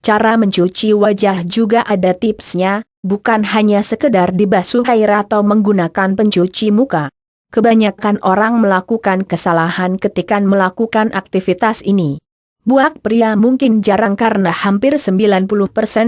Cara mencuci wajah juga ada tipsnya, bukan hanya sekedar dibasuh air atau menggunakan pencuci muka. Kebanyakan orang melakukan kesalahan ketika melakukan aktivitas ini. Buat pria mungkin jarang karena hampir 90%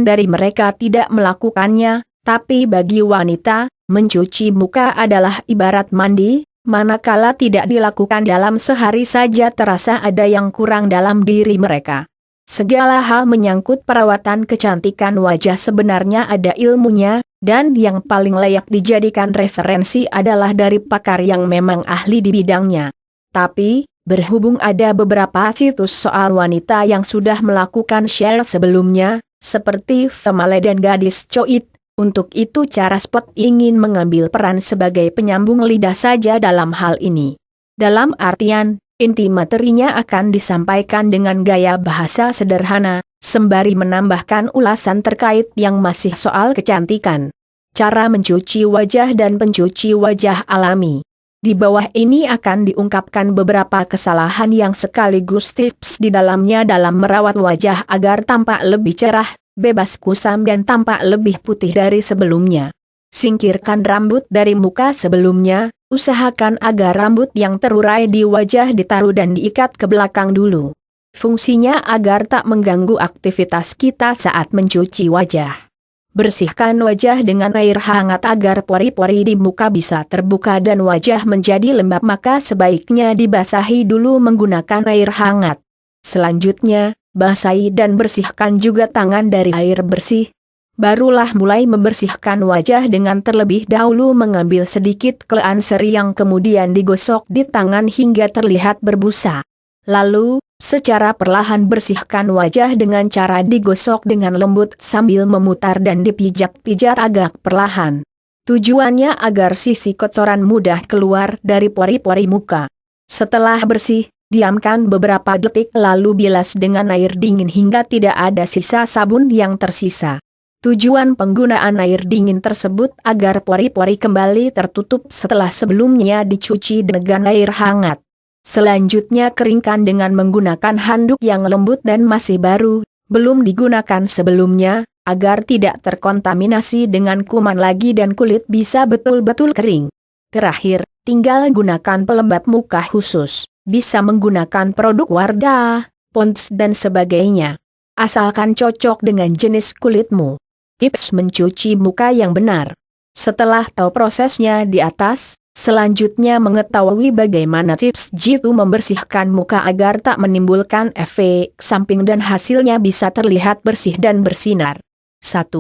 dari mereka tidak melakukannya, tapi bagi wanita, mencuci muka adalah ibarat mandi, manakala tidak dilakukan dalam sehari saja terasa ada yang kurang dalam diri mereka. Segala hal menyangkut perawatan kecantikan wajah sebenarnya ada ilmunya, dan yang paling layak dijadikan referensi adalah dari pakar yang memang ahli di bidangnya. Tapi, berhubung ada beberapa situs soal wanita yang sudah melakukan share sebelumnya, seperti Female dan Gadis Coit, untuk itu cara Spot ingin mengambil peran sebagai penyambung lidah saja dalam hal ini. Dalam artian, inti materinya akan disampaikan dengan gaya bahasa sederhana, sembari menambahkan ulasan terkait yang masih soal kecantikan. Cara mencuci wajah dan pencuci wajah alami. Di bawah ini akan diungkapkan beberapa kesalahan yang sekaligus tips di dalamnya dalam merawat wajah agar tampak lebih cerah, bebas kusam dan tampak lebih putih dari sebelumnya. Singkirkan rambut dari muka sebelumnya, usahakan agar rambut yang terurai di wajah ditaruh dan diikat ke belakang dulu. Fungsinya agar tak mengganggu aktivitas kita saat mencuci wajah. Bersihkan wajah dengan air hangat agar pori-pori di muka bisa terbuka dan wajah menjadi lembab, maka sebaiknya dibasahi dulu menggunakan air hangat. Selanjutnya, basahi dan bersihkan juga tangan dari air bersih. Barulah mulai membersihkan wajah dengan terlebih dahulu mengambil sedikit cleanser yang kemudian digosok di tangan hingga terlihat berbusa. Lalu, secara perlahan bersihkan wajah dengan cara digosok dengan lembut sambil memutar dan dipijat-pijat agak perlahan. Tujuannya agar sisi kotoran mudah keluar dari pori-pori muka. Setelah bersih, diamkan beberapa detik lalu bilas dengan air dingin hingga tidak ada sisa sabun yang tersisa. Tujuan penggunaan air dingin tersebut agar pori-pori kembali tertutup setelah sebelumnya dicuci dengan air hangat. Selanjutnya keringkan dengan menggunakan handuk yang lembut dan masih baru, belum digunakan sebelumnya, agar tidak terkontaminasi dengan kuman lagi dan kulit bisa betul-betul kering. Terakhir, tinggal gunakan pelembab muka khusus, bisa menggunakan produk Wardah, Pond's dan sebagainya. Asalkan cocok dengan jenis kulitmu. Tips mencuci muka yang benar. Setelah tahu prosesnya di atas, selanjutnya mengetahui bagaimana tips jitu membersihkan muka agar tak menimbulkan efek samping dan hasilnya bisa terlihat bersih dan bersinar. 1.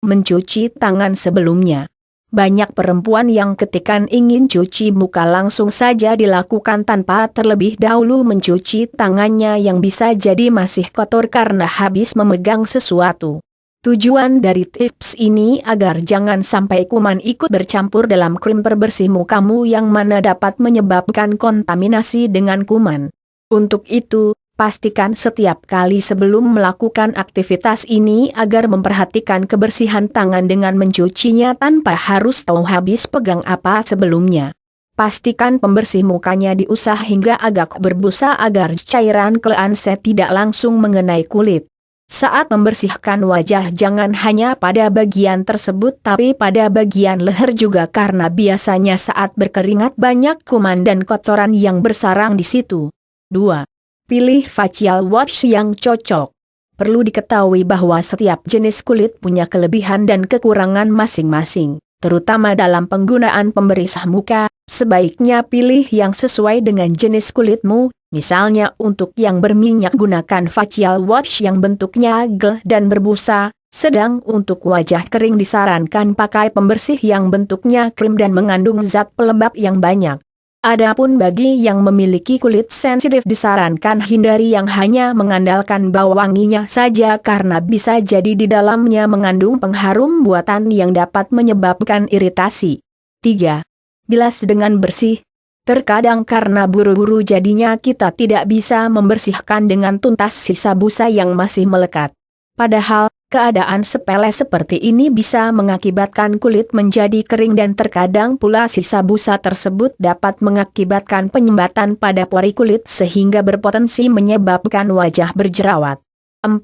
Mencuci tangan sebelumnya. Banyak perempuan yang ketika ingin cuci muka langsung saja dilakukan tanpa terlebih dahulu mencuci tangannya yang bisa jadi masih kotor karena habis memegang sesuatu. Tujuan dari tips ini agar jangan sampai kuman ikut bercampur dalam krim pembersih mukamu yang mana dapat menyebabkan kontaminasi dengan kuman. Untuk itu, pastikan setiap kali sebelum melakukan aktivitas ini agar memperhatikan kebersihan tangan dengan mencucinya tanpa harus tahu habis pegang apa sebelumnya. Pastikan pembersih mukanya diusah hingga agak berbusa agar cairan cleanser tidak langsung mengenai kulit. Saat membersihkan wajah jangan hanya pada bagian tersebut tapi pada bagian leher juga karena biasanya saat berkeringat banyak kuman dan kotoran yang bersarang di situ. 2. Pilih facial wash yang cocok. Perlu diketahui bahwa setiap jenis kulit punya kelebihan dan kekurangan masing-masing, terutama dalam penggunaan pembersih muka. Sebaiknya pilih yang sesuai dengan jenis kulitmu. Misalnya untuk yang berminyak gunakan facial wash yang bentuknya gel dan berbusa, sedang untuk wajah kering disarankan pakai pembersih yang bentuknya krim dan mengandung zat pelembab yang banyak. Adapun bagi yang memiliki kulit sensitif disarankan hindari yang hanya mengandalkan bau wanginya saja karena bisa jadi di dalamnya mengandung pengharum buatan yang dapat menyebabkan iritasi. 3. Bilas dengan bersih. Terkadang karena buru-buru jadinya kita tidak bisa membersihkan dengan tuntas sisa busa yang masih melekat. Padahal, keadaan sepele seperti ini bisa mengakibatkan kulit menjadi kering dan terkadang pula sisa busa tersebut dapat mengakibatkan penyumbatan pada pori kulit sehingga berpotensi menyebabkan wajah berjerawat. 4.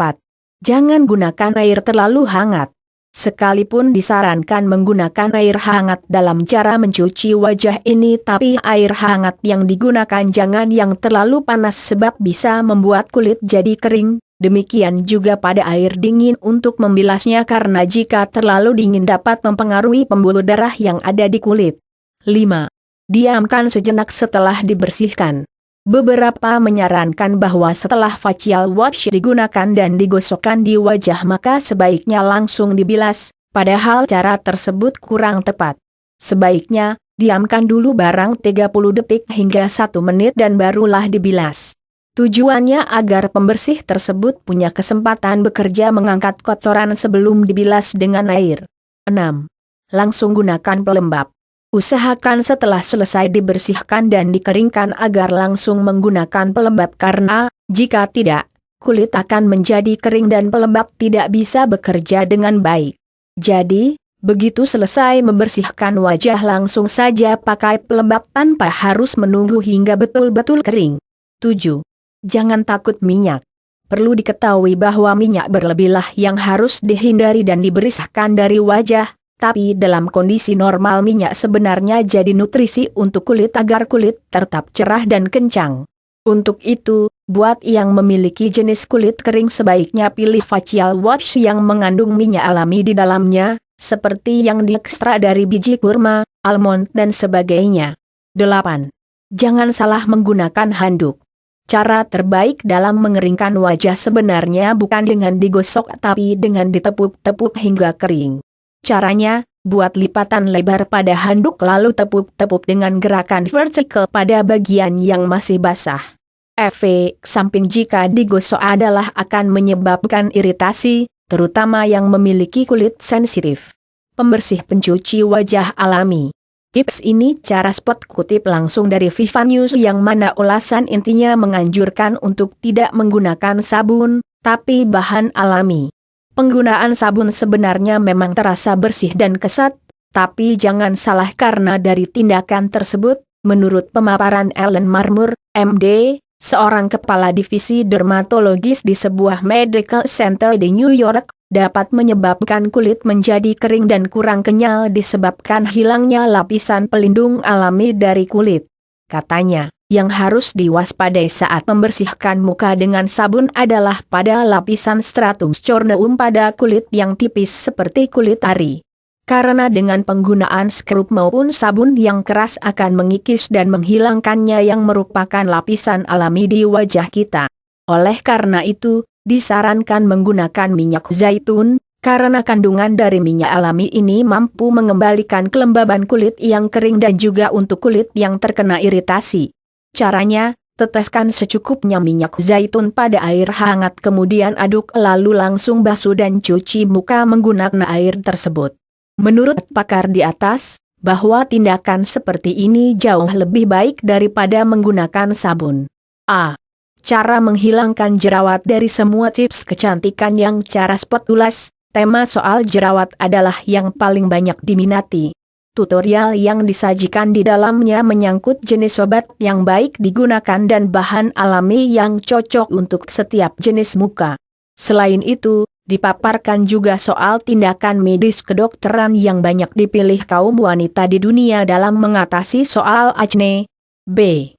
Jangan gunakan air terlalu hangat. Sekalipun disarankan menggunakan air hangat dalam cara mencuci wajah ini, tapi air hangat yang digunakan jangan yang terlalu panas sebab bisa membuat kulit jadi kering. Demikian juga pada air dingin untuk membilasnya karena jika terlalu dingin dapat mempengaruhi pembuluh darah yang ada di kulit. 5. Diamkan sejenak setelah dibersihkan. Beberapa menyarankan bahwa setelah facial wash digunakan dan digosokkan di wajah maka sebaiknya langsung dibilas, padahal cara tersebut kurang tepat. Sebaiknya, diamkan dulu barang 30 detik hingga 1 menit dan barulah dibilas. Tujuannya agar pembersih tersebut punya kesempatan bekerja mengangkat kotoran sebelum dibilas dengan air. 6. Langsung gunakan pelembab. Usahakan setelah selesai dibersihkan dan dikeringkan agar langsung menggunakan pelembab karena, jika tidak, kulit akan menjadi kering dan pelembab tidak bisa bekerja dengan baik. Jadi, begitu selesai membersihkan wajah langsung saja pakai pelembab tanpa harus menunggu hingga betul-betul kering. 7. Jangan takut minyak. Perlu diketahui bahwa minyak berlebihlah yang harus dihindari dan dibersihkan dari wajah. Tapi dalam kondisi normal minyak sebenarnya jadi nutrisi untuk kulit agar kulit tetap cerah dan kencang. Untuk itu, buat yang memiliki jenis kulit kering sebaiknya pilih facial wash yang mengandung minyak alami di dalamnya, seperti yang diekstrak dari biji kurma, almond dan sebagainya. 8. Jangan salah menggunakan handuk. Cara terbaik dalam mengeringkan wajah sebenarnya bukan dengan digosok tapi dengan ditepuk-tepuk hingga kering. Caranya, buat lipatan lebar pada handuk lalu tepuk-tepuk dengan gerakan vertikal pada bagian yang masih basah. Efek samping jika digosok adalah akan menyebabkan iritasi, terutama yang memiliki kulit sensitif. Pembersih pencuci wajah alami. Tips ini cara spot kutip langsung dari Viva News yang mana ulasan intinya menganjurkan untuk tidak menggunakan sabun, tapi bahan alami. Penggunaan sabun sebenarnya memang terasa bersih dan kesat, tapi jangan salah karena dari tindakan tersebut, menurut pemaparan Ellen Marmur, MD, seorang kepala divisi dermatologis di sebuah medical center di New York, dapat menyebabkan kulit menjadi kering dan kurang kenyal disebabkan hilangnya lapisan pelindung alami dari kulit. Katanya, yang harus diwaspadai saat membersihkan muka dengan sabun adalah pada lapisan stratum corneum pada kulit yang tipis seperti kulit ari. Karena dengan penggunaan scrub maupun sabun yang keras akan mengikis dan menghilangkannya yang merupakan lapisan alami di wajah kita. Oleh karena itu, disarankan menggunakan minyak zaitun, karena kandungan dari minyak alami ini mampu mengembalikan kelembaban kulit yang kering dan juga untuk kulit yang terkena iritasi. Caranya, teteskan secukupnya minyak zaitun pada air hangat kemudian aduk lalu langsung basuh dan cuci muka menggunakan air tersebut. Menurut pakar di atas, bahwa tindakan seperti ini jauh lebih baik daripada menggunakan sabun. A. Cara menghilangkan jerawat. Dari semua tips kecantikan yang cara spot ulas, tema soal jerawat adalah yang paling banyak diminati. Tutorial yang disajikan di dalamnya menyangkut jenis obat yang baik digunakan dan bahan alami yang cocok untuk setiap jenis muka. Selain itu, dipaparkan juga soal tindakan medis kedokteran yang banyak dipilih kaum wanita di dunia dalam mengatasi soal acne. B.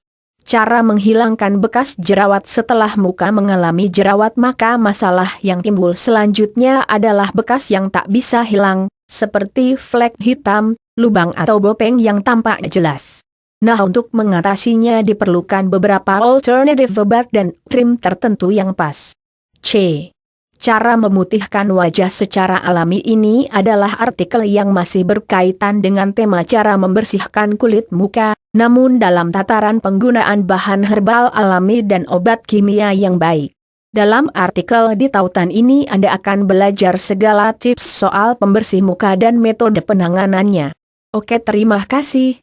Cara menghilangkan bekas jerawat. Setelah muka mengalami jerawat maka masalah yang timbul selanjutnya adalah bekas yang tak bisa hilang, seperti flek hitam, lubang atau bopeng yang tampak jelas. Nah, untuk mengatasinya diperlukan beberapa alternatif obat dan krim tertentu yang pas. C. Cara memutihkan wajah secara alami. Ini adalah artikel yang masih berkaitan dengan tema cara membersihkan kulit muka, namun dalam tataran penggunaan bahan herbal alami dan obat kimia yang baik. Dalam artikel di tautan ini Anda akan belajar segala tips soal pembersih muka dan metode penanganannya. Oke, terima kasih.